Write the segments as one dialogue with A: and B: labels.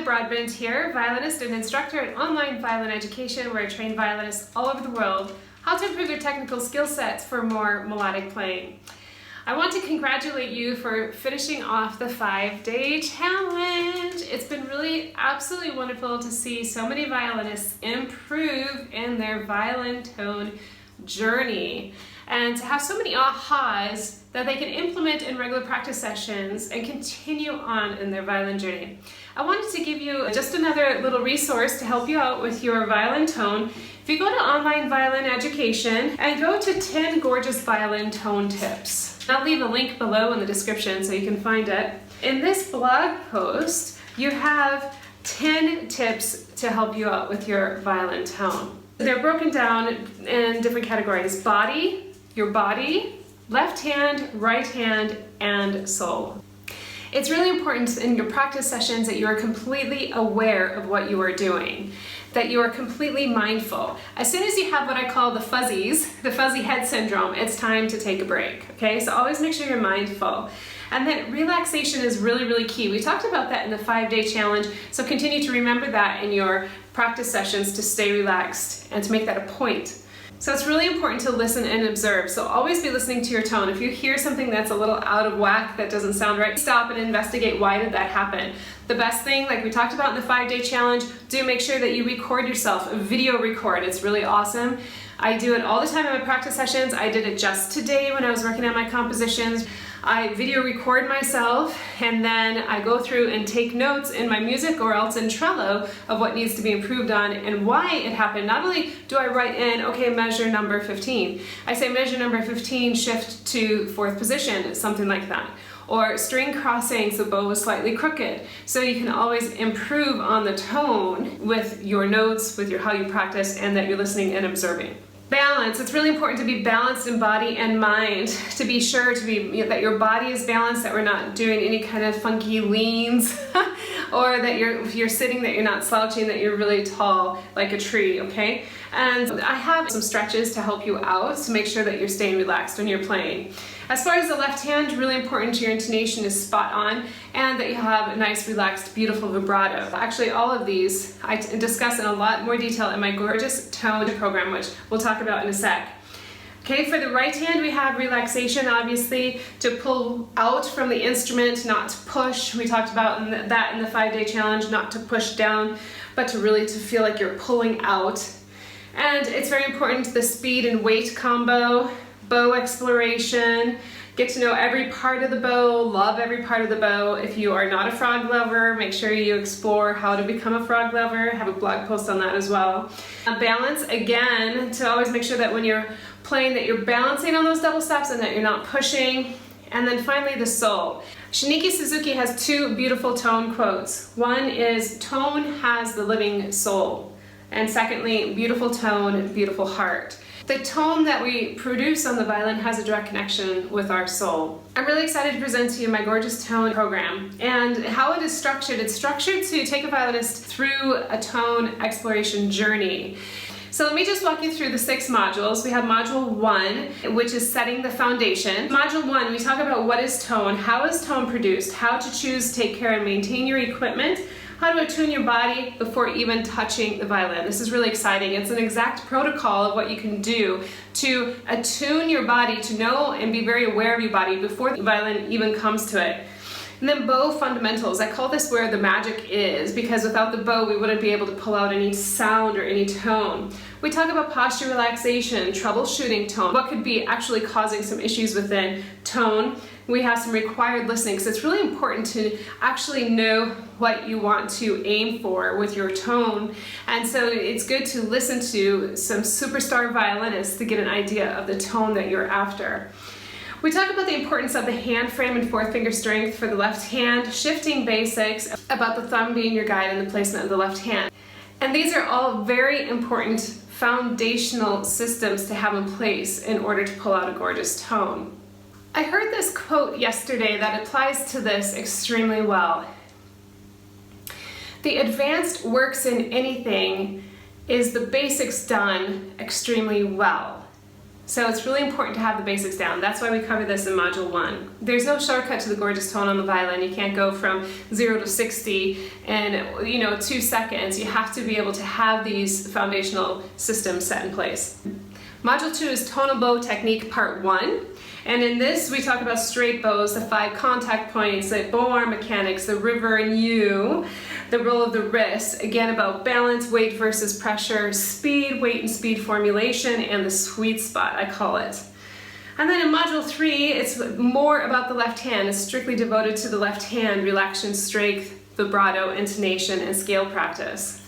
A: Broadbent here, violinist and instructor at online violin education, where I train violinists all over the world how to improve their technical skill sets for more melodic playing. I want to congratulate you for finishing off the 5-day challenge. It's been really absolutely wonderful to see so many violinists improve in their violin tone journey and to have so many ahas that they can implement in regular practice sessions and continue on in their violin journey. I wanted to give you just another little resource to help you out with your violin tone. If you go to online violin education and go to 10 gorgeous violin tone tips. I'll leave a link below in the description so you can find it. In this blog post, you have 10 tips to help you out with your violin tone. They're broken down in different categories: body, your body, left hand, right hand, and soul. It's really important in your practice sessions that you are completely aware of what you are doing, that you are completely mindful. As soon as you have what I call the fuzzies, the fuzzy head syndrome, it's time to take a break, okay? So always make sure you're mindful. And then relaxation is really, really key. We talked about that in the 5-day challenge, so continue to remember that in your practice sessions to stay relaxed and to make that a point. So it's really important to listen and observe. So always be listening to your tone. If you hear something that's a little out of whack, that doesn't sound right, stop and investigate why did that happen. The best thing, like we talked about in the 5-day challenge, do make sure that you record yourself, video record. It's really awesome. I do it all the time in my practice sessions. I did it just today when I was working on my compositions. I video record myself and then I go through and take notes in my music or else in Trello of what needs to be improved on and why it happened. Not only do I write in, okay, measure number 15. I say measure number 15, shift to 4th position, something like that. Or string crossing, so bow is slightly crooked. So you can always improve on the tone with your notes, with your how you practice, and that you're listening and observing. Balance. It's really important to be balanced in body and mind, to be sure to be that your body is balanced, that we're not doing any kind of funky leans, or that if you're sitting, that you're not slouching, that you're really tall like a tree, okay? And I have some stretches to help you out to make sure that you're staying relaxed when you're playing. As far as the left hand, really important your intonation is spot on and that you have a nice, relaxed, beautiful vibrato. Actually, all of these I discuss in a lot more detail in my gorgeous tone program, which we'll talk about in a sec. Okay, for the right hand, we have relaxation, obviously, to pull out from the instrument, not to push. We talked about that in the 5-day challenge, not to push down, but to really feel like you're pulling out. And it's very important, the speed and weight combo, bow exploration, get to know every part of the bow, love every part of the bow. If you are not a frog lover, make sure you explore how to become a frog lover. I have a blog post on that as well. Balance, again, to always make sure that when you're playing that you're balancing on those double stops and that you're not pushing. And then finally, the soul. Shinichi Suzuki has 2 beautiful tone quotes. One is, tone has the living soul. And secondly, beautiful tone, beautiful heart. The tone that we produce on the violin has a direct connection with our soul. I'm really excited to present to you my gorgeous tone program and how it is structured. It's structured to take a violinist through a tone exploration journey. So let me just walk you through the 6 modules. We have module 1, which is setting the foundation. Module 1, we talk about what is tone, how is tone produced, how to choose, take care, and maintain your equipment, how to attune your body before even touching the violin. This is really exciting. It's an exact protocol of what you can do to attune your body, to know and be very aware of your body before the violin even comes to it. And then bow fundamentals. I call this where the magic is, because without the bow we wouldn't be able to pull out any sound or any tone. We talk about posture relaxation, troubleshooting tone, what could be actually causing some issues within tone. We have some required listening, because it's really important to actually know what you want to aim for with your tone. And so it's good to listen to some superstar violinists to get an idea of the tone that you're after. We talk about the importance of the hand frame and 4th finger strength for the left hand, shifting basics, about the thumb being your guide and the placement of the left hand. And these are all very important foundational systems to have in place in order to pull out a gorgeous tone. I heard this quote yesterday that applies to this extremely well. The advanced works in anything is the basics done extremely well. So it's really important to have the basics down. That's why we cover this in Module 1. There's no shortcut to the gorgeous tone on the violin. You can't go from 0 to 60 in 2 seconds. You have to be able to have these foundational systems set in place. Module 2 is tonal bow technique part 1. And in this, we talk about straight bows, the 5 contact points, the bow arm mechanics, the river and U, the role of the wrist, again about balance, weight versus pressure, speed, weight and speed formulation, and the sweet spot, I call it. And then in Module 3, it's more about the left hand. It's strictly devoted to the left hand, relaxation, strength, vibrato, intonation, and scale practice.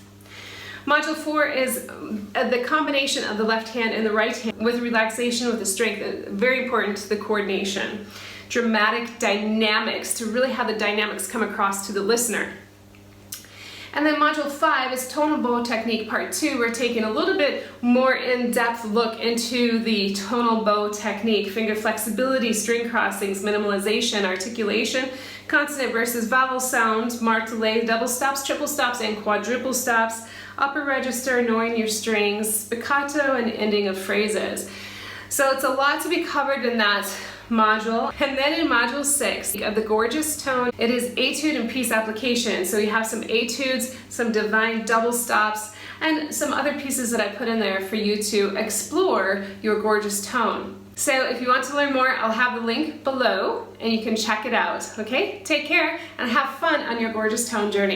A: Module 4 is the combination of the left hand and the right hand with relaxation, with the strength, very important to the coordination. Dramatic dynamics, to really have the dynamics come across to the listener. And then Module 5 is tonal bow technique part 2. We're taking a little bit more in-depth look into the tonal bow technique, finger flexibility, string crossings, minimalization, articulation, consonant versus vowel sound, marked delay, double stops, triple stops, and quadruple stops, upper register, knowing your strings, spiccato, and ending of phrases. So it's a lot to be covered in that module. And then in Module 6 of the gorgeous tone, it is etude and piece application. So you have some etudes, some divine double stops, and some other pieces that I put in there for you to explore your gorgeous tone. So if you want to learn more, I'll have the link below and you can check it out, okay? Take care and have fun on your gorgeous tone journey.